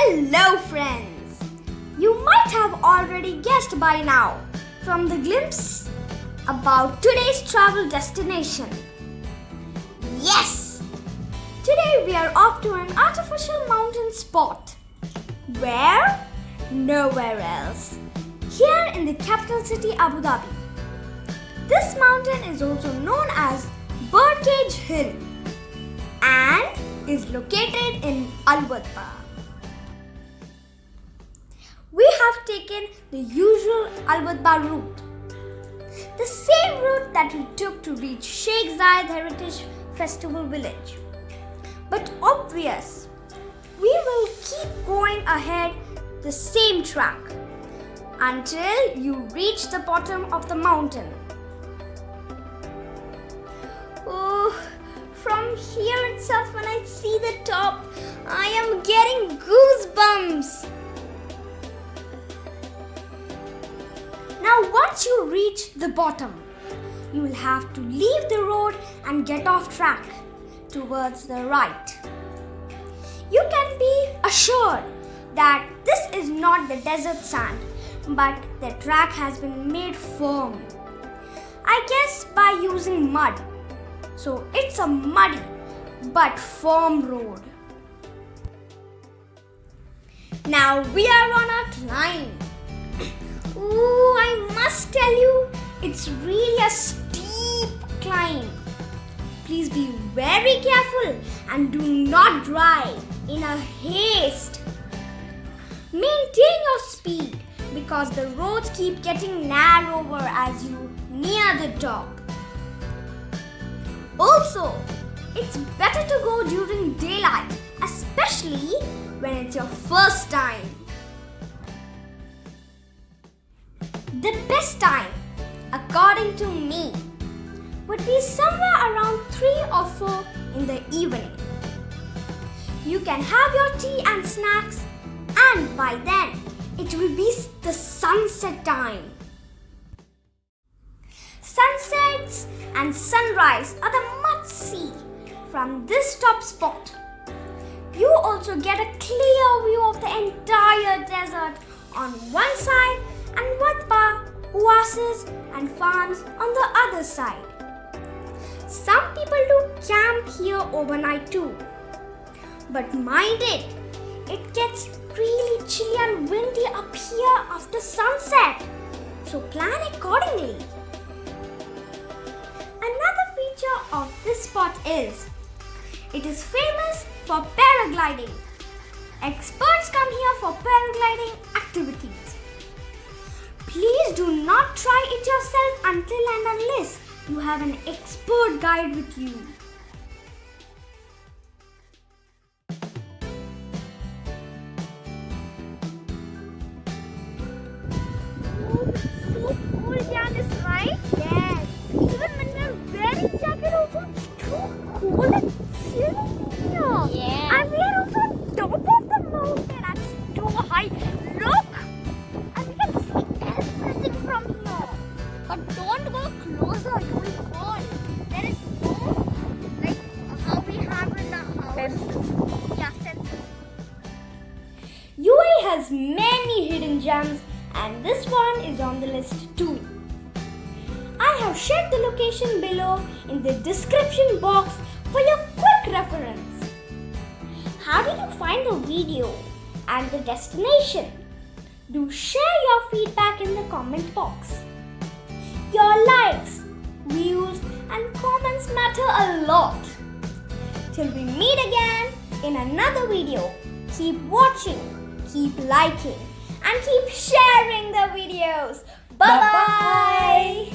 Hello friends! You might have already guessed by now from the glimpse about today's travel destination. Yes! Today we are off to an artificial mountain spot. Where? Nowhere else. Here in the capital city Abu Dhabi. This mountain is also known as Birdcage Hill and is located in Al-Wathba. We have taken the usual Al-Wathba route, the same route that we took to reach Sheikh Zayed Heritage Festival Village. But obvious, we will keep going ahead the same track until you reach the bottom of the mountain. Oh, from here itself when I see the top, I am getting goosebumps. Now once you reach the bottom, you will have to leave the road and get off track towards the right. You can be assured that this is not the desert sand, but the track has been made firm. I guess by using mud. So it's a muddy but firm road. Now we are on a climb. Ooh, I must tell you, it's really a steep climb. Please be very careful and do not drive in a haste. Maintain your speed because the roads keep getting narrower as you near the top. Also, it's better to go during daylight, especially when it's your first time. The best time, according to me, would be somewhere around 3 or 4 in the evening. You can have your tea and snacks, and by then it will be the sunset time. Sunsets and sunrise are the must-see from this top spot. You also get a clear view of the entire desert on one side and Wathba, oases and farms on the other side. Some people do camp here overnight too. But mind it gets really chilly and windy up here after sunset. So plan accordingly. Another feature of this spot is, it is famous for paragliding. Experts come here for paragliding activities. Please do not try it yourself until and unless you have an expert guide with you. Oh, it's so cold here, this right? Yes. Even when we are wearing jacket also, it's too cold and chilly here. Yes. And we are also on top of the mountain. It's too high. Look! And we can see everything from here. But don't go closer, you will fall. There is no, like how we have in the house. Fences. Yeah, fences. UAE has many hidden gems and this one is on the list too. I have shared the location below in the description box for your quick reference. How did you find the video and the destination? Do share your feedback in the comment box. Your likes, views and comments matter a lot. Till we meet again in another video, keep watching, keep liking and keep sharing the videos. Bye-bye.